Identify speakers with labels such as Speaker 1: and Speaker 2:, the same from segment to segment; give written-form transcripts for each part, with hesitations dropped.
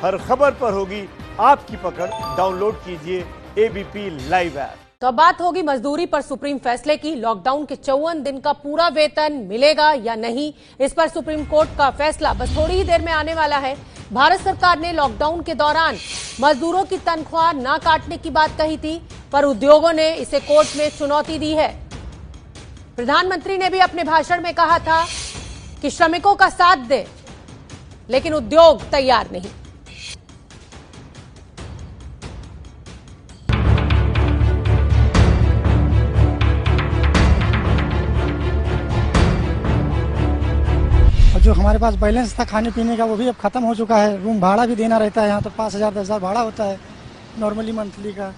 Speaker 1: हर खबर पर होगी आपकी पकड़। डाउनलोड कीजिए एबीपी लाइव ऐप।
Speaker 2: तो अब बात होगी मजदूरी पर सुप्रीम फैसले की। लॉकडाउन के 54 दिन का पूरा वेतन मिलेगा या नहीं, इस पर सुप्रीम कोर्ट का फैसला बस थोड़ी ही देर में आने वाला है। भारत सरकार ने लॉकडाउन के दौरान मजदूरों की तनख्वाह न काटने की बात कही थी, पर उद्योगों ने इसे कोर्ट में चुनौती दी है। प्रधानमंत्री ने भी अपने भाषण में कहा था कि श्रमिकों का साथ दें, लेकिन उद्योग तैयार नहीं।
Speaker 3: जो हमारे पास बैलेंस था खाने पीने का वो भी अब खत्म हो चुका है। रूम भाड़ा भी देना रहता है, यहाँ तो 5,000 10,000 भाड़ा होता है नॉर्मली मंथली का।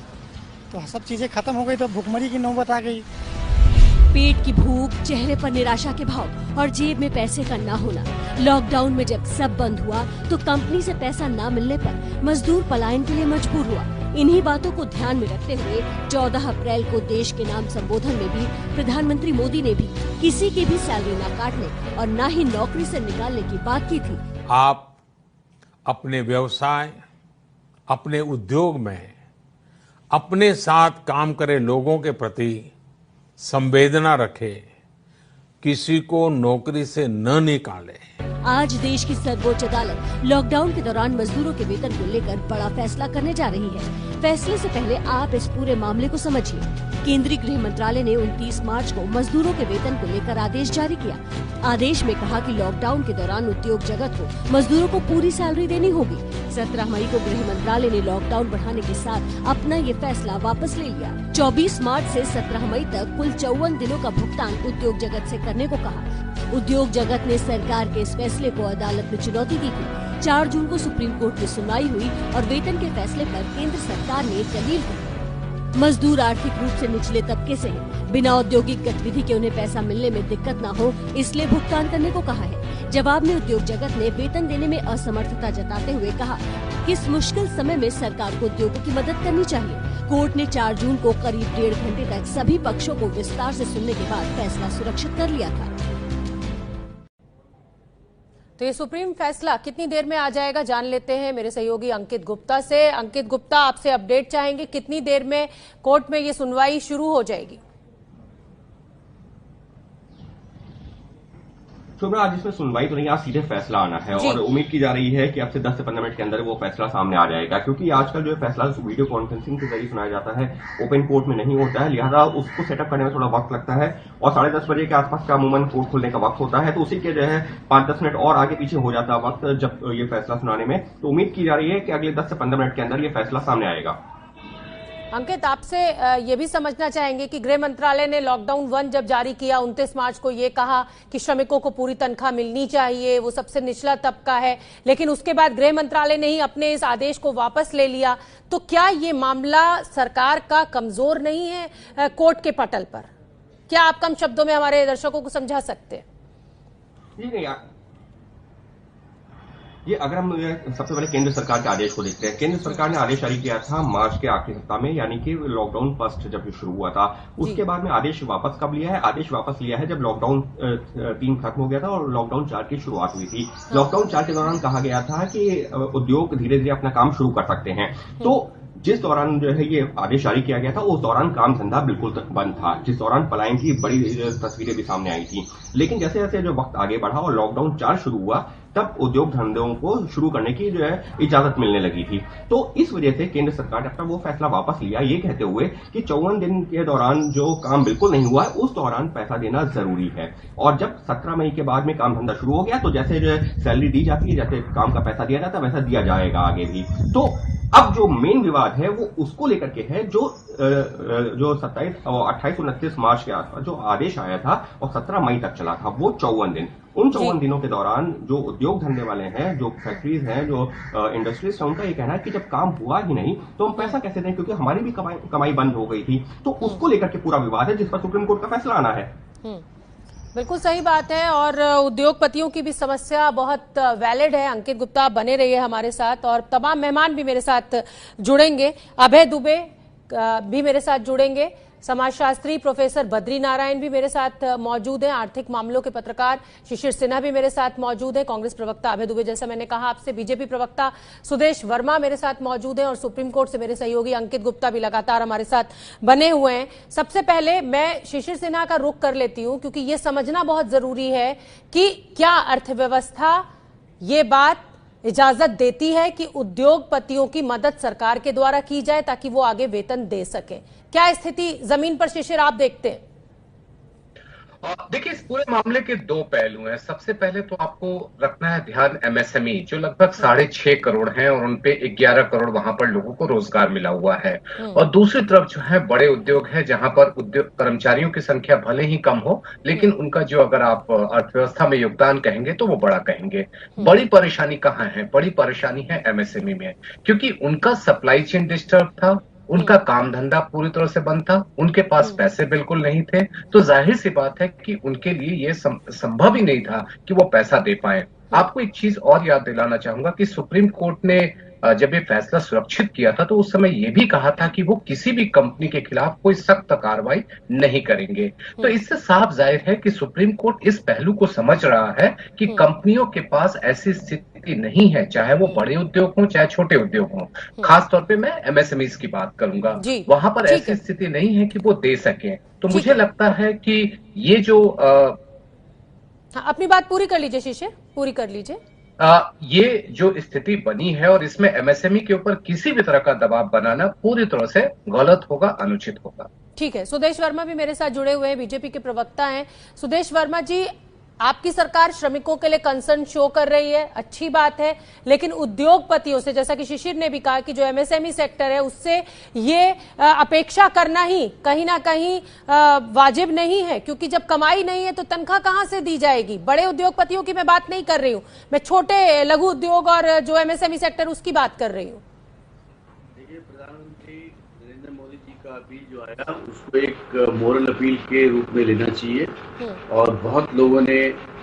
Speaker 3: तो सब चीज़ें खत्म हो गई तो भुखमरी की नौबत आ गई।
Speaker 4: पेट की भूख, चेहरे पर निराशा के भाव और जेब में पैसे का ना होना। लॉकडाउन में जब सब बंद हुआ तो कंपनी से पैसा ना मिलने पर मजदूर पलायन के लिए मजबूर हुआ। इन्हीं बातों को ध्यान में रखते हुए 14 अप्रैल को देश के नाम संबोधन में भी प्रधानमंत्री मोदी ने भी किसी की भी सैलरी न काटने और न ही नौकरी से निकालने की बात की थी।
Speaker 5: आप अपने व्यवसाय, अपने उद्योग में अपने साथ काम करे लोगों के प्रति संवेदना रखें, किसी को नौकरी से न निकाले।
Speaker 4: आज देश की सर्वोच्च अदालत लॉकडाउन के दौरान मजदूरों के वेतन को लेकर बड़ा फैसला करने जा रही है। फैसले से पहले आप इस पूरे मामले को समझिए। केंद्रीय गृह मंत्रालय ने 29 मार्च को मजदूरों के वेतन को लेकर आदेश जारी किया। आदेश में कहा कि लॉकडाउन के दौरान उद्योग जगत को मजदूरों को पूरी सैलरी देनी होगी। 17 मई को गृह मंत्रालय ने लॉकडाउन बढ़ाने के साथ अपना ये फैसला वापस ले लिया। 24 मार्च से 17 मई तक कुल 54 दिनों का भुगतान उद्योग जगत से करने को कहा। उद्योग जगत ने सरकार के इस फैसले को अदालत में चुनौती दी थी। 4 जून को सुप्रीम कोर्ट में सुनवाई हुई और वेतन के फैसले पर केंद्र सरकार ने दलील दी। मजदूर आर्थिक रूप से निचले तबके से हैं। बिना औद्योगिक गतिविधि के उन्हें पैसा मिलने में दिक्कत न हो, इसलिए भुगतान करने को कहा है। जवाब में उद्योग जगत ने वेतन देने में असमर्थता जताते हुए कहा कि इस मुश्किल समय में सरकार को उद्योगों की मदद करनी चाहिए। कोर्ट ने 4 जून को करीब 1.5 घंटे तक सभी पक्षों को विस्तार से सुनने के बाद फैसला सुरक्षित कर लिया था।
Speaker 2: तो ये सुप्रीम फैसला कितनी देर में आ जाएगा, जान लेते हैं मेरे सहयोगी अंकित गुप्ता से। अंकित गुप्ता, आपसे अपडेट चाहेंगे, कितनी देर में कोर्ट में ये सुनवाई शुरू हो जाएगी?
Speaker 6: शुभ्रा, आज इसमें सुनवाई तो नहीं, आज सीधे फैसला आना है और उम्मीद की जा रही है कि अब से 10 से 15 मिनट के अंदर वो फैसला सामने आ जाएगा, क्योंकि आजकल जो है फैसला वीडियो कॉन्फ्रेंसिंग के जरिए सुनाया जाता है, ओपन कोर्ट में नहीं होता है, लिहाजा उसको सेटअप करने में थोड़ा वक्त लगता है और 10:30 बजे के आसपास का अमूमन कोर्ट खुलने का वक्त होता है। तो उसी के जो है 5-10 मिनट और आगे पीछे हो जाता है वक्त जब ये फैसला सुनाने में। तो उम्मीद की जा रही है कि अगले 10 से 15 मिनट के अंदर ये फैसला सामने आएगा।
Speaker 2: अंकित, आपसे ये भी समझना चाहेंगे कि गृह मंत्रालय ने लॉकडाउन 1 जब जारी किया 29 मार्च को, ये कहा कि श्रमिकों को पूरी तनख्वाह मिलनी चाहिए, वो सबसे निचला तबका है, लेकिन उसके बाद गृह मंत्रालय ने ही अपने इस आदेश को वापस ले लिया। तो क्या ये मामला सरकार का कमजोर नहीं है कोर्ट के पटल पर? क्या आप कम शब्दों में हमारे दर्शकों को समझा सकते हैं?
Speaker 6: जी नहीं, ये अगर हम सबसे पहले केंद्र सरकार के आदेश को देखते हैं। केंद्र सरकार ने आदेश जारी किया था मार्च के आखिरी सप्ताह में, यानी कि लॉकडाउन फर्स्ट जब शुरू हुआ था। उसके बाद में आदेश वापस कब लिया है? आदेश वापस लिया है जब लॉकडाउन 3 खत्म हो गया था और लॉकडाउन 4 की शुरुआत हुई थी। लॉकडाउन 4 के दौरान कहा गया था कि उद्योग धीरे धीरे अपना काम शुरू कर सकते हैं। तो जिस दौरान जो है ये आदेश जारी किया गया था उस दौरान काम धंधा बिल्कुल बंद था, जिस दौरान पलायन की बड़ी तस्वीरें भी सामने आई थी। लेकिन जैसे जैसे जो वक्त आगे बढ़ा और लॉकडाउन 4 शुरू हुआ, तब उद्योग धंधों को शुरू करने की जो है इजाजत मिलने लगी थी। तो इस वजह से केंद्र सरकार ने अपना वो फैसला वापस लिया, ये कहते हुए कि 54 दिन के दौरान जो काम बिल्कुल नहीं हुआ है उस दौरान पैसा देना जरूरी है। और जब 17 मई के बाद में काम धंधा शुरू हो गया तो जैसे जो सैलरी दी जाती है, जैसे काम का पैसा दिया जाता है, वैसा दिया जाएगा आगे भी। तो अब जो मेन विवाद है वो उसको लेकर के है, जो 28 और 29 मार्च के आसपास जो आदेश आया था और 17 मई तक चला था, वो 54 दिन। उन 54 दिनों के दौरान जो उद्योग धंधे वाले हैं, जो फैक्ट्रीज हैं, जो इंडस्ट्रीज हैं, उनका ये कहना है कि जब काम हुआ ही नहीं तो हम पैसा कैसे दें, क्योंकि हमारी भी कमाई बंद हो गई थी। तो उसको लेकर के पूरा विवाद है जिस पर सुप्रीम कोर्ट का फैसला आना है।
Speaker 2: बिल्कुल सही बात है और उद्योगपतियों की भी समस्या बहुत वैलिड है। अंकित गुप्ता, आप बने रहिए हमारे साथ और तमाम मेहमान भी मेरे साथ जुड़ेंगे। अभय दुबे भी मेरे साथ जुड़ेंगे। समाजशास्त्री प्रोफेसर बद्री नारायण भी मेरे साथ मौजूद हैं, आर्थिक मामलों के पत्रकार शिशिर सिन्हा भी मेरे साथ मौजूद है, कांग्रेस प्रवक्ता अभय दुबे जैसा मैंने कहा आपसे, बीजेपी प्रवक्ता सुदेश वर्मा मेरे साथ मौजूद है और सुप्रीम कोर्ट से मेरे सहयोगी अंकित गुप्ता भी लगातार हमारे साथ बने हुए हैं। सबसे पहले मैं शिशिर सिन्हा का रुख कर लेती हूं क्योंकि ये समझना बहुत जरूरी है कि क्या अर्थव्यवस्था ये बात इजाजत देती है कि उद्योगपतियों की मदद सरकार के द्वारा की जाए ताकि वो आगे वेतन दे सके। क्या स्थिति जमीन पर शिशिर आप देखते हैं?
Speaker 7: देखिए, इस पूरे मामले के दो पहलू हैं। सबसे पहले तो आपको रखना है ध्यान एमएसएमई जो लगभग 6.5 करोड़ हैं और उनपे 11 करोड़ वहां पर लोगों को रोजगार मिला हुआ है। और दूसरी तरफ जो है बड़े उद्योग है जहां पर उद्योग कर्मचारियों की संख्या भले ही कम हो लेकिन उनका जो अगर आप अर्थव्यवस्था में योगदान कहेंगे तो वो बड़ा कहेंगे। बड़ी परेशानी कहाँ है? बड़ी परेशानी है एमएसएमई में, क्योंकि उनका सप्लाई चेन डिस्टर्ब था, उनका काम धंधा पूरी तरह से बंद था, उनके पास पैसे बिल्कुल नहीं थे, तो जाहिर सी बात है कि उनके लिए ये संभव ही नहीं था कि वो पैसा दे पाए। आपको एक चीज और याद दिलाना चाहूंगा कि सुप्रीम कोर्ट ने जब ये फैसला सुरक्षित किया था तो उस समय ये भी कहा था कि वो किसी भी कंपनी के खिलाफ कोई सख्त कार्रवाई नहीं करेंगे। तो इससे साफ जाहिर है कि सुप्रीम कोर्ट इस पहलू को समझ रहा है कि कंपनियों के पास ऐसी स्थिति नहीं है, चाहे वो बड़े उद्योग हों चाहे छोटे उद्योग हों। खास तौर पे मैं एमएसएमईज की बात करूंगा, वहां पर ऐसी स्थिति नहीं है कि वो दे सके। तो मुझे लगता है कि ये जो
Speaker 2: अपनी बात पूरी कर लीजिए शिशिर, पूरी कर लीजिए।
Speaker 7: ये जो स्थिति बनी है और इसमें एमएसएमई के ऊपर किसी भी तरह का दबाव बनाना पूरी तरह से गलत होगा, अनुचित होगा।
Speaker 2: ठीक है, सुदेश वर्मा भी मेरे साथ जुड़े हुए हैं, बीजेपी के प्रवक्ता हैं। सुदेश वर्मा जी, आपकी सरकार श्रमिकों के लिए कंसर्न शो कर रही है, अच्छी बात है, लेकिन उद्योगपतियों से, जैसा कि शिशिर ने भी कहा कि जो एमएसएमई सेक्टर है उससे ये अपेक्षा करना ही कहीं ना कहीं वाजिब नहीं है, क्योंकि जब कमाई नहीं है तो तनख्वाह कहां से दी जाएगी। बड़े उद्योगपतियों की मैं बात नहीं कर रही हूं, मैं छोटे लघु उद्योग और जो एमएसएमई सेक्टर उसकी बात कर रही हूं।
Speaker 8: देखिए, प्रधानमंत्री नरेंद्र मोदी जी का अपील जो आया उसको एक मोरल अपील के रूप में लेना चाहिए। और बहुत लोगों ने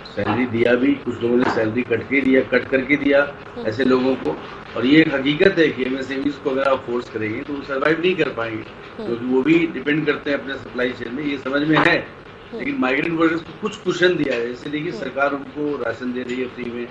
Speaker 8: सैलरी दिया भी, कुछ लोगों ने सैलरी कट करके दिया ऐसे लोगों को। और ये एक हकीकत है कि एमएसएमईज को अगर आप फोर्स करेंगे तो वो सर्वाइव नहीं कर पाएंगे, क्योंकि वो भी डिपेंड करते हैं अपने सप्लाई चेन में, ये समझ में है। लेकिन माइग्रेंट वर्कर्स को कुछ कुशन दिया है, जैसे देखिए सरकार उनको राशन दे रही है फ्री में,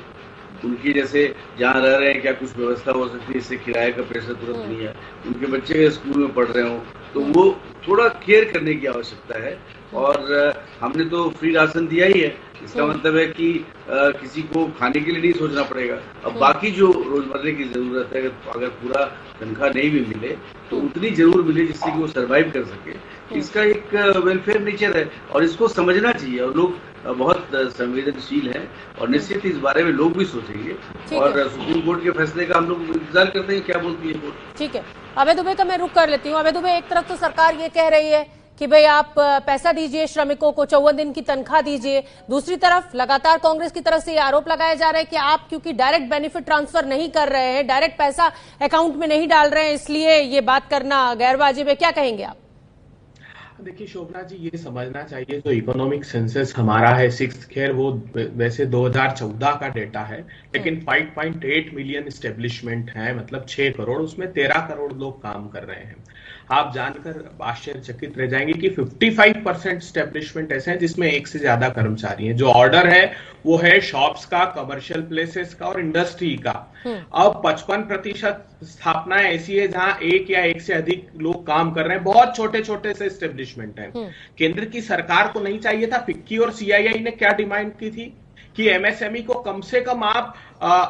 Speaker 8: उनकी जैसे जहाँ रह रहे हैं क्या कुछ व्यवस्था हो सकती है, इससे किराए का प्रेशर तुरंत नहीं है, उनके बच्चे स्कूल में पढ़ रहे हो तो वो थोड़ा केयर करने की आवश्यकता है। और हमने तो फ्री राशन दिया ही है, इसका मतलब है कि किसी को खाने के लिए नहीं सोचना पड़ेगा। अब बाकी जो रोजमर्रा की जरूरत है, अगर पूरा तनख्वाह नहीं भी मिले तो उतनी जरूर मिले जिससे कि वो सर्वाइव कर सके। इसका एक वेलफेयर नेचर है और इसको समझना चाहिए। और लोग बहुत संवेदनशील हैं और निश्चित इस बारे में लोग भी सोचेंगे। और सुप्रीम कोर्ट के फैसले का हम लोग इंतजार करते हैं क्या बोलती है कोर्ट।
Speaker 2: ठीक है, अभय दुबे का मैं रुख कर लेती हूँ। अभय दुबे, एक तरफ तो सरकार ये कह रही है कि भाई आप पैसा दीजिए श्रमिकों को, 54 दिन की तनख्वाह दीजिए, दूसरी तरफ लगातार कांग्रेस की तरफ से ये आरोप लगाया जा रहा है कि आप क्योंकि डायरेक्ट बेनिफिट ट्रांसफर नहीं कर रहे हैं, डायरेक्ट पैसा अकाउंट में नहीं डाल रहे हैं, इसलिए ये बात करना गैर वाजिब है। क्या कहेंगे आप?
Speaker 9: देखिए शोभना जी, ये समझना चाहिए जो इकोनॉमिक सेंसस हमारा है 6th, खैर वो वैसे 2014 का डेटा है, लेकिन 5.8 मिलियन एस्टेब्लिशमेंट है, मतलब 6 करोड़, उसमें 13 करोड़ लोग काम कर रहे हैं। आप जानकर आश्चर्यचकित रह जाएंगे कि 55% एस्टेब्लिशमेंट ऐसे हैं जिसमें एक से ज्यादा कर्मचारी हैं। जो ऑर्डर है वो है शॉप्स का, कमर्शियल प्लेसेस का और इंडस्ट्री का। अब 55% स्थापनाएं ऐसी है जहां एक या एक से अधिक लोग काम कर रहे हैं, बहुत छोटे छोटे से एस्टेब्लिशमेंट हैं। केंद्र की सरकार को नहीं चाहिए था, फिक्की और सीआईआई ने क्या डिमांड की थी कि एमएसएमई को कम से कम आप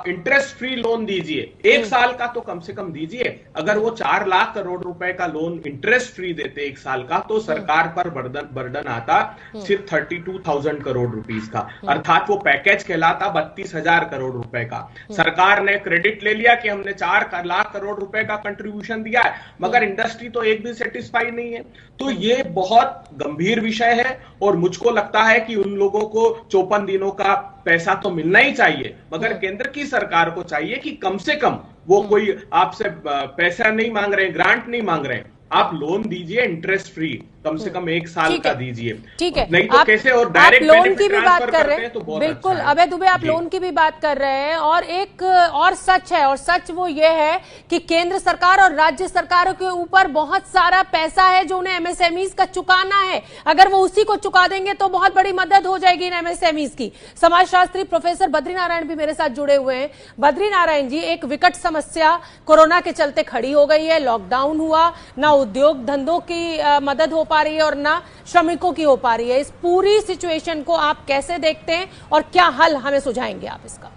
Speaker 9: इंटरेस्ट फ्री लोन दीजिए, 1 साल का तो कम से कम दीजिए। अगर वो 4 लाख करोड़ रुपए का लोन इंटरेस्ट फ्री देते 1 साल का तो सरकार पर बर्डन आता सिर्फ 32,000 करोड़ रुपीस का, अर्थात वो पैकेज कहलाता 32,000 करोड़ रुपए का। सरकार ने क्रेडिट ले लिया कि हमने 4 लाख करोड़ रुपए का कंट्रीब्यूशन दिया है, मगर इंडस्ट्री तो एक भी सेटिस्फाई नहीं है। तो ये बहुत गंभीर विषय है और मुझको लगता है कि उन लोगों को 54 दिनों का पैसा तो मिलना ही चाहिए, मगर केंद्र की सरकार को चाहिए कि कम से कम वो कोई आपसे पैसा नहीं मांग रहे, ग्रांट नहीं मांग रहे, आप लोन दीजिए इंटरेस्ट फ्री। कम से कम 1 साल का दीजिए।
Speaker 2: ठीक है,
Speaker 9: नहीं तो कैसे, और डायरेक्ट
Speaker 2: लोन की भी बात कर रहे हैं
Speaker 9: तो बहुत
Speaker 2: बिल्कुल
Speaker 9: अच्छा है।
Speaker 2: अभय दुबे, आप लोन की भी बात कर रहे हैं, और एक और सच है, और सच वो ये है कि केंद्र सरकार और राज्य सरकारों के ऊपर बहुत सारा पैसा है जो उन्हें एमएसएमईज का चुकाना है। अगर वो उसी को चुका देंगे तो बहुत बड़ी मदद हो जाएगी इन एमएसएमईज की। समाजशास्त्री प्रोफेसर बद्रीनारायण भी मेरे साथ जुड़े हुए हैं। बद्रीनारायण जी, एक विकट समस्या कोरोना के चलते खड़ी हो गई है, लॉकडाउन हुआ, ना उद्योग धंधों की मदद हो पा रही है और ना श्रमिकों की हो पा रही है। इस पूरी सिचुएशन को आप कैसे देखते हैं और क्या हल हमें सुझाएंगे आप इसका?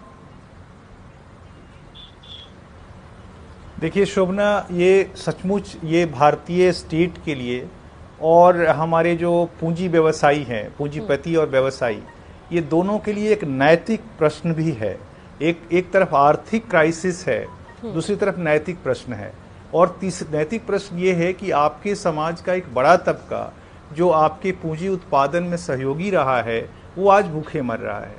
Speaker 1: देखिए शोभना, ये सचमुच ये भारतीय स्टेट के लिए और हमारे जो पूंजी व्यवसायी हैं, पूंजीपति और व्यवसायी, ये दोनों के लिए एक नैतिक प्रश्न भी है। एक तरफ आर्थिक क्राइसिस है, दूसरी तरफ नैतिक प्रश्न है, और नैतिक प्रश्न ये है कि आपके समाज का एक बड़ा तबका जो आपके पूंजी उत्पादन में सहयोगी रहा है वो आज भूखे मर रहा है।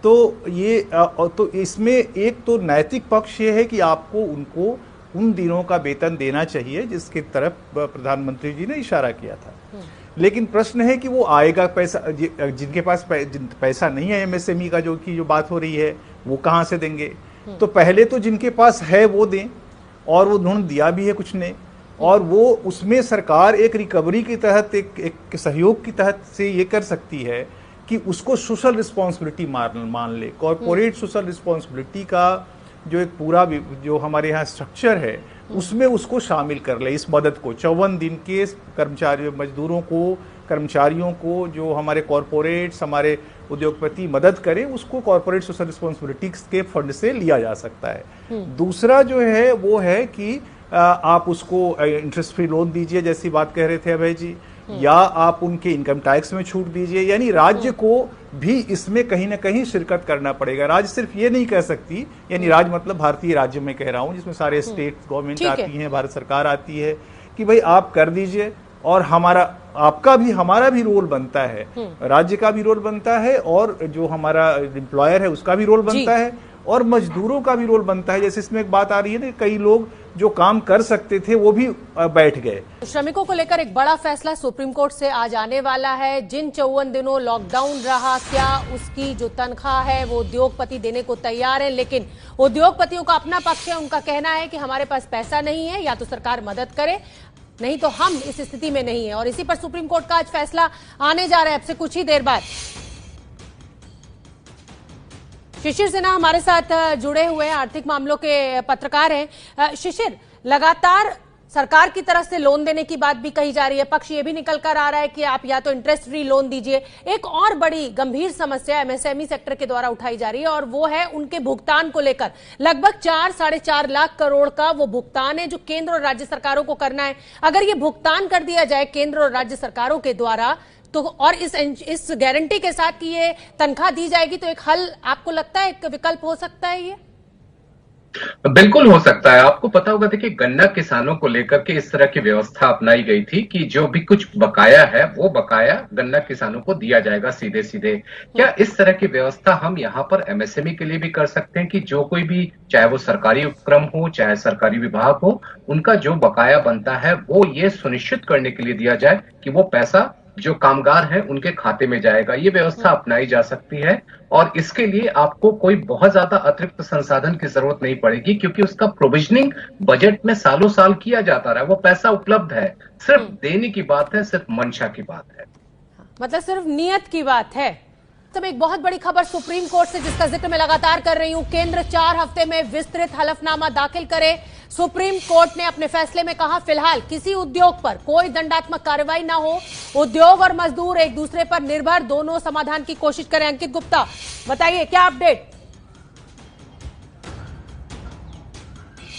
Speaker 1: तो इसमें एक तो नैतिक पक्ष ये है कि आपको उनको उन दिनों का वेतन देना चाहिए जिसकी तरफ प्रधानमंत्री जी ने इशारा किया था। लेकिन प्रश्न है कि वो आएगा पैसा, जिनके पास पैसा नहीं है एमएसएमई का जो बात हो रही है, वो कहाँ से देंगे? तो पहले तो जिनके पास है वो दें, और वो उन्होंने दिया भी है कुछ ने, और वो उसमें सरकार एक रिकवरी के तहत एक सहयोग की तहत से ये कर सकती है कि उसको सोशल रिस्पॉन्सिबिलिटी मान ले। कॉर्पोरेट सोशल रिस्पॉन्सिबिलिटी का जो एक पूरा जो हमारे यहाँ स्ट्रक्चर है उसमें उसको शामिल कर ले, इस मदद को 54 दिन के कर्मचारियों, मजदूरों को, कर्मचारियों को जो हमारे कॉर्पोरेट्स, हमारे उद्योगपति मदद करें, उसको कॉर्पोरेट सोशल रिस्पॉन्सिबिलिटी के फंड से लिया जा सकता है। दूसरा जो है वो है कि आप उसको इंटरेस्ट फ्री लोन दीजिए, जैसी बात कह रहे थे अभय जी, या आप उनके इनकम टैक्स में छूट दीजिए। यानी राज्य को भी इसमें कहीं ना कहीं शिरकत करना पड़ेगा। राज्य सिर्फ ये नहीं कह सकती, यानी राज्य मतलब भारतीय राज्य में कह रहा हूं, जिसमें सारे स्टेट गवर्नमेंट आती हैं, भारत सरकार आती है, कि भाई आप कर दीजिए, और हमारा भी रोल बनता है, राज्य का भी रोल बनता है, और जो हमारा एम्प्लॉयर है उसका भी रोल बनता है, और मजदूरों का भी रोल बनता है। जैसे इसमें एक बात आ रही है ना, कई लोग जो काम कर सकते थे वो भी बैठ गए।
Speaker 2: श्रमिकों को लेकर एक बड़ा फैसला सुप्रीम कोर्ट से आज आने वाला है। जिन 54 दिनों लॉकडाउन रहा, क्या उसकी जो तनख्वाह है वो उद्योगपति देने को तैयार है, लेकिन उद्योगपतियों का अपना पक्ष है, उनका कहना है कि हमारे पास पैसा नहीं है, या तो सरकार मदद करे, नहीं तो हम इस स्थिति में नहीं है। और इसी पर सुप्रीम कोर्ट का आज फैसला आने जा रहा है अब से कुछ ही देर बाद। शिशिर सिन्हा हमारे साथ जुड़े हुए हैं, आर्थिक मामलों के पत्रकार हैं। शिशिर, लगातार सरकार की तरफ से लोन देने की बात भी कही जा रही है, पक्ष ये भी निकल कर आ रहा है कि आप या तो इंटरेस्ट फ्री लोन दीजिए। एक और बड़ी गंभीर समस्या एमएसएमई सेक्टर के द्वारा उठाई जा रही है, और वो है उनके भुगतान को लेकर। लगभग 4-4.5 लाख करोड़ का वो भुगतान है जो केंद्र और राज्य सरकारों को करना है। अगर ये भुगतान कर दिया जाए केंद्र और राज्य सरकारों के द्वारा, तो और इस गारंटी के साथ कि ये तनख्वाह दी जाएगी, तो एक हल आपको लगता है, एक विकल्प हो सकता है ये?
Speaker 7: बिल्कुल हो सकता है। आपको पता होगा, देखिए गन्ना किसानों को लेकर के इस तरह की व्यवस्था अपनाई गई थी कि जो भी कुछ बकाया है वो बकाया गन्ना किसानों को दिया जाएगा सीधे सीधे। क्या इस तरह की व्यवस्था हम यहाँ पर एमएसएमई के लिए भी कर सकते हैं कि जो कोई भी, चाहे वो सरकारी उपक्रम हो चाहे सरकारी विभाग हो, उनका जो बकाया बनता है वो ये सुनिश्चित करने के लिए दिया जाए कि वो पैसा जो कामगार हैं उनके खाते में जाएगा। ये व्यवस्था अपनाई जा सकती है, और इसके लिए आपको कोई बहुत ज्यादा अतिरिक्त संसाधन की जरूरत नहीं पड़ेगी, क्योंकि उसका प्रोविजनिंग बजट में सालों साल किया जाता रहा है। वो पैसा उपलब्ध है, सिर्फ देने की बात है, सिर्फ मंशा की बात है,
Speaker 2: मतलब सिर्फ नियत की बात है। तो एक बहुत बड़ी खबर सुप्रीम कोर्ट से, जिसका जिक्र मैं लगातार कर रही हूं। केंद्र 4 हफ्ते में विस्तृत हलफनामा दाखिल करे। सुप्रीम कोर्ट ने अपने फैसले में कहा, फिलहाल किसी उद्योग पर कोई दंडात्मक कार्रवाई ना हो, उद्योग और मजदूर एक दूसरे पर निर्भर, दोनों समाधान की कोशिश करें। अंकित गुप्ता, बताइए क्या अपडेट?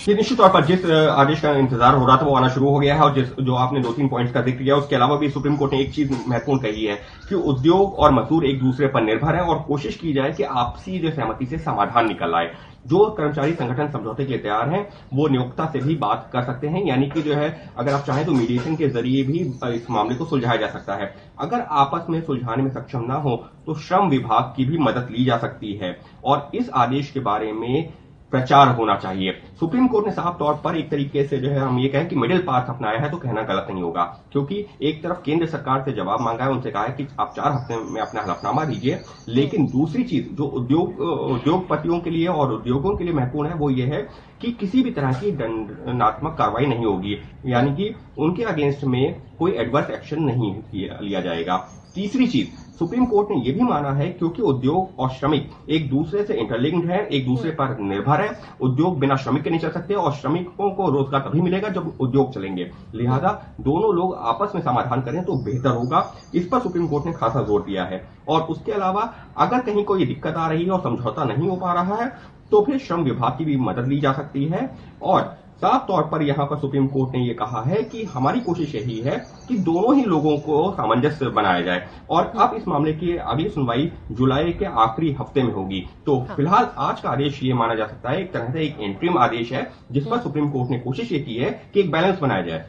Speaker 6: ये निश्चित तौर पर जिस आदेश का इंतजार हो रहा था वो आना शुरू हो गया है, और जो आपने 2-3 पॉइंट्स का जिक्र किया, उसके अलावा भी सुप्रीम कोर्ट ने एक चीज महत्वपूर्ण कही है कि उद्योग और मजदूर एक दूसरे पर निर्भर है, और कोशिश की जाए कि आपसी जो सहमति से समाधान निकल आए। जो कर्मचारी संगठन समझौते के लिए तैयार हैं वो नियोक्ता से भी बात कर सकते हैं, यानी कि जो है अगर आप चाहें तो मीडिएशन के जरिए भी इस मामले को सुलझाया जा सकता है। अगर आपस में सुलझाने में सक्षम ना हो तो श्रम विभाग की भी मदद ली जा सकती है। और इस आदेश के बारे में प्रचार होना चाहिए। सुप्रीम कोर्ट ने साफ तौर पर एक तरीके से जो है हम ये कहें कि मिडिल पाथ अपनाया है, तो कहना गलत नहीं होगा, क्योंकि एक तरफ केंद्र सरकार से जवाब मांगा है, उनसे कहा है कि आप 4 हफ्ते में अपना हलफनामा दीजिए, लेकिन दूसरी चीज जो उद्योगपतियों के लिए और उद्योगों के लिए महत्वपूर्ण है वो ये है कि किसी भी तरह की दंडात्मक कार्रवाई नहीं होगी, यानी कि उनके अगेंस्ट में कोई एडवर्स एक्शन नहीं लिया जाएगा। तीसरी चीज, सुप्रीम कोर्ट ने यह भी माना है क्योंकि उद्योग और श्रमिक एक दूसरे से इंटरलिंक्ड है, एक दूसरे पर निर्भर है। उद्योग बिना श्रमिक के नहीं चल सकते और श्रमिकों को रोजगार तभी मिलेगा जब उद्योग चलेंगे, लिहाजा दोनों लोग आपस में समाधान करें तो बेहतर होगा। इस पर सुप्रीम कोर्ट ने खासा जोर दिया है। और उसके अलावा अगर कहीं कोई दिक्कत आ रही है और समझौता नहीं हो पा रहा है तो फिर श्रम विभाग की भी मदद ली जा सकती है। और साफ तौर पर यहां पर सुप्रीम कोर्ट ने यह कहा है कि हमारी कोशिश यही है कि दोनों ही लोगों को सामंजस्य बनाया जाए। और अब इस मामले की अगली सुनवाई जुलाई के आखिरी हफ्ते में होगी। तो फिलहाल आज का आदेश ये माना जा सकता है एक तरह से एक इंटरिम आदेश है, जिस पर सुप्रीम कोर्ट ने कोशिश ये की है कि एक बैलेंस बनाया जाए।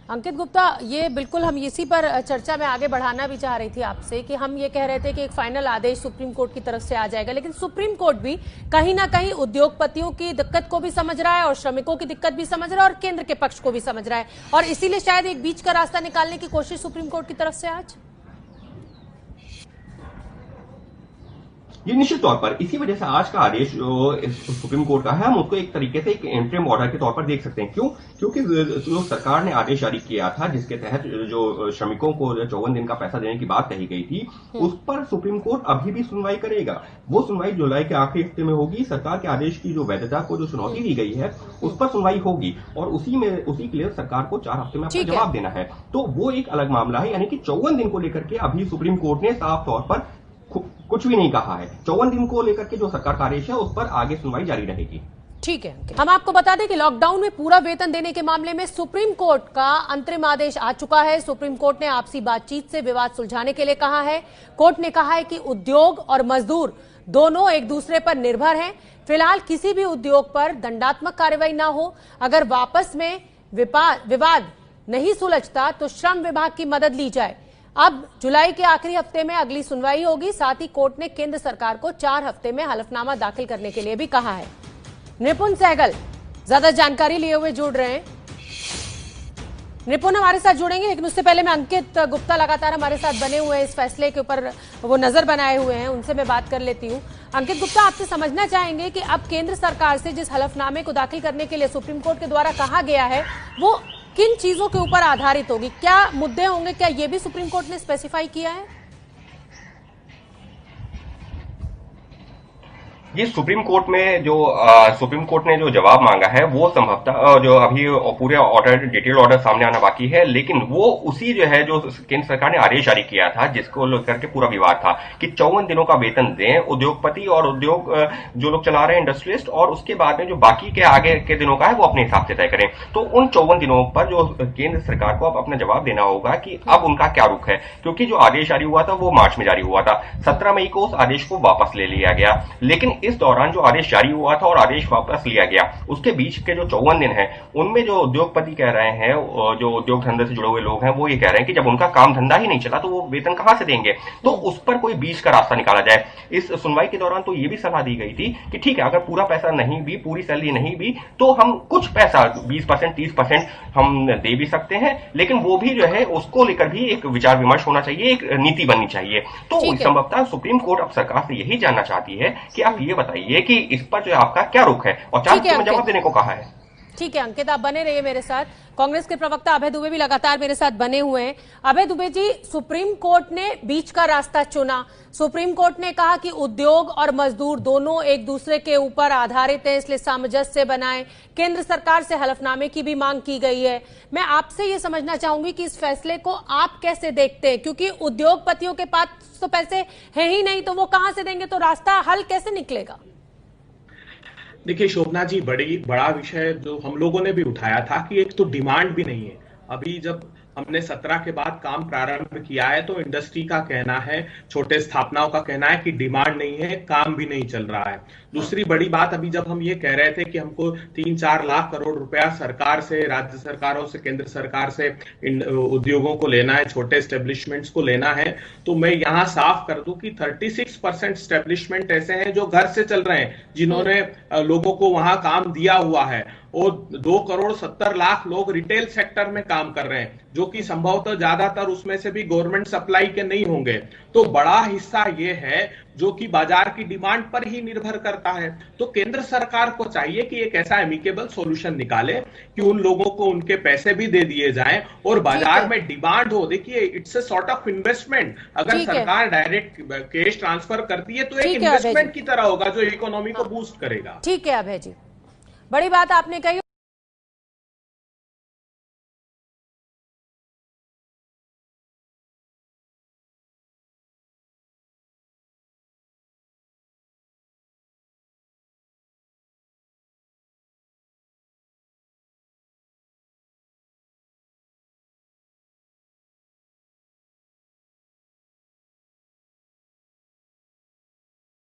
Speaker 2: अंकित गुप्ता, ये बिल्कुल हम इसी पर चर्चा में आगे बढ़ाना भी चाह रही थी आपसे कि हम ये कह रहे थे कि एक फाइनल आदेश सुप्रीम कोर्ट की तरफ से आ जाएगा, लेकिन सुप्रीम कोर्ट भी कहीं ना कहीं उद्योगपतियों की दिक्कत को भी समझ रहा है और श्रमिकों की दिक्कत भी समझ रहा है और केंद्र के पक्ष को भी समझ रहा है, और इसीलिए शायद एक बीच का रास्ता निकालने की कोशिश सुप्रीम कोर्ट की तरफ से आज।
Speaker 6: ये निश्चित तौर पर इसी वजह से आज का आदेश जो सुप्रीम कोर्ट का है, हम उसको एक तरीके से एक इंटरिम ऑर्डर के तौर पर देख सकते हैं। क्यों? क्योंकि जो सरकार ने आदेश जारी किया था जिसके तहत जो श्रमिकों को 54 दिन का पैसा देने की बात कही गई थी, उस पर सुप्रीम कोर्ट अभी भी सुनवाई करेगा। वो सुनवाई जुलाई के आखिरी हफ्ते में होगी। सरकार के आदेश की जो वैधता को जो चुनौती दी गई है उस पर सुनवाई होगी और उसी के लिए सरकार को 4 हफ्ते में अपना जवाब देना है। तो वो एक अलग मामला है, यानी कि 54 दिन को लेकर के अभी सुप्रीम कोर्ट ने साफ तौर पर कुछ भी नहीं कहा है। 54 दिन को लेकर के जो सरकार का आदेश है उस पर आगे सुनवाई जारी रहेगी।
Speaker 2: ठीक है, हम आपको बता दें कि लॉकडाउन में पूरा वेतन देने के मामले में सुप्रीम कोर्ट का अंतरिम आदेश आ चुका है। सुप्रीम कोर्ट ने आपसी बातचीत से विवाद सुलझाने के लिए कहा है। कोर्ट ने कहा है कि उद्योग और मजदूर दोनों एक दूसरे पर निर्भर हैं। फिलहाल किसी भी उद्योग पर दंडात्मक कार्रवाई ना हो। अगर वापस में विवाद नहीं सुलझता तो श्रम विभाग की मदद ली जाए। अब जुलाई के आखिरी हफ्ते में अगली सुनवाई होगी। साथ ही कोर्ट ने केंद्र सरकार को 4 हफ्ते में हलफनामा दाखिल करने के लिए भी कहा है। निपुण सहगल ज्यादा जानकारी लिए हुए जुड़ रहे हैं। निपुण हमारे साथ जुड़ेंगे, लेकिन उससे पहले मैं अंकित गुप्ता लगातार हमारे साथ बने हुए हैं, इस फैसले के ऊपर वो नजर बनाए हुए हैं, उनसे मैं बात कर लेती हूँ। अंकित गुप्ता, आपसे समझना चाहेंगे कि अब केंद्र सरकार से जिस हलफनामे को दाखिल करने के लिए सुप्रीम कोर्ट के द्वारा कहा गया है वो किन चीजों के ऊपर आधारित होगी? क्या मुद्दे होंगे? क्या ये भी सुप्रीम कोर्ट ने स्पेसिफाई किया है?
Speaker 6: ये सुप्रीम कोर्ट ने जो जवाब मांगा है वो संभवतः जो अभी पूरे ऑर्डर डिटेल ऑर्डर सामने आना बाकी है, लेकिन वो उसी जो है जो केंद्र सरकार ने आदेश जारी किया था जिसको लेकर के पूरा विवाद था कि 54 दिनों का वेतन दें उद्योगपति और उद्योग जो लोग चला रहे हैं इंडस्ट्रियलिस्ट, और उसके बाद में जो बाकी के आगे के दिनों का है वो अपने हिसाब से तय करें। तो उन 54 दिनों पर जो केंद्र सरकार को अब अपना जवाब देना होगा कि अब उनका क्या रुख है, क्योंकि जो आदेश जारी हुआ था वो मार्च में जारी हुआ था। 17 मई को उस आदेश को वापस ले लिया गया, लेकिन इस दौरान जो आदेश जारी हुआ था और आदेश वापस लिया गया उसके बीच के जो 54 दिन हैं उनमें जो उद्योगपति कह रहे हैं, जो उद्योग धंधे से जुड़े हुए लोग हैं, वो ये कह रहे हैं कि जब उनका काम धंधा ही नहीं चला तो वो वेतन कहां से देंगे, तो उस पर कोई बीच का रास्ता निकाला जाए। इस सुनवाई के दौरान तो ये भी सलाह दी गई थी कि ठीक है, अगर पूरा पैसा नहीं भी, पूरी सैलरी नहीं भी, तो हम कुछ पैसा 20% 30% हम दे भी सकते हैं, लेकिन वो भी जो है उसको लेकर भी एक विचार विमर्श होना चाहिए, एक नीति बननी चाहिए। तो संभवतः सुप्रीम कोर्ट अब सरकार से यही जानना चाहती है कि आप ये बताइए कि इस पर जो आपका क्या रुख है, और 4 हफ्ते में जवाब देने को कहा है।
Speaker 2: ठीक है अंकित, आप बने रहिए मेरे साथ। कांग्रेस के प्रवक्ता अभय दुबे भी लगातार मेरे साथ बने हुए हैं। अभय दुबे जी, सुप्रीम कोर्ट ने बीच का रास्ता चुना। सुप्रीम कोर्ट ने कहा कि उद्योग और मजदूर दोनों एक दूसरे के ऊपर आधारित हैं, इसलिए सामंजस्य बनाएं। केंद्र सरकार से हलफनामे की भी मांग की गई है। मैं आपसे ये समझना चाहूंगी कि इस फैसले को आप कैसे देखते हैं, क्योंकि उद्योगपतियों के पास तो पैसे है ही नहीं, तो वो कहां से देंगे, तो रास्ता हल कैसे निकलेगा?
Speaker 9: देखिए शोभना जी, बड़ा विषय जो हम लोगों ने भी उठाया था कि एक तो डिमांड भी नहीं है। अभी जब हमने 17 के बाद काम प्रारंभ किया है, तो इंडस्ट्री का कहना है, छोटे स्थापनाओं का कहना है कि डिमांड नहीं है, काम भी नहीं चल रहा है। दूसरी बड़ी बात, अभी जब हम ये कह रहे थे कि हमको 3-4 लाख करोड़ रुपया सरकार से, राज्य सरकारों से, केंद्र सरकार से उद्योगों को लेना है, छोटे एस्टेब्लिशमेंट्स को लेना है, तो मैं यहां साफ कर दूं कि 36% एस्टेब्लिशमेंट ऐसे हैं जो घर से चल रहे हैं, जिन्होंने लोगों को वहां काम दिया हुआ है, और 2,70,00,000 लोग रिटेल सेक्टर में काम कर रहे हैं, जो कि संभवतः ज्यादातर उसमें से भी गवर्नमेंट सप्लाई के नहीं होंगे। तो बड़ा हिस्सा ये है जो कि बाजार की डिमांड पर ही निर्भर करता है। तो केंद्र सरकार को चाहिए कि एक ऐसा एमिकेबल सॉल्यूशन निकाले कि उन लोगों को उनके पैसे भी दे दिए जाएं और बाजार में डिमांड हो। देखिए, it's a sort of investment. अगर सरकार डायरेक्ट कैश ट्रांसफर करती है तो एक इन्वेस्टमेंट की तरह होगा जो इकोनॉमी को बूस्ट करेगा।
Speaker 2: ठीक है अभय जी, बड़ी बात आपने कही।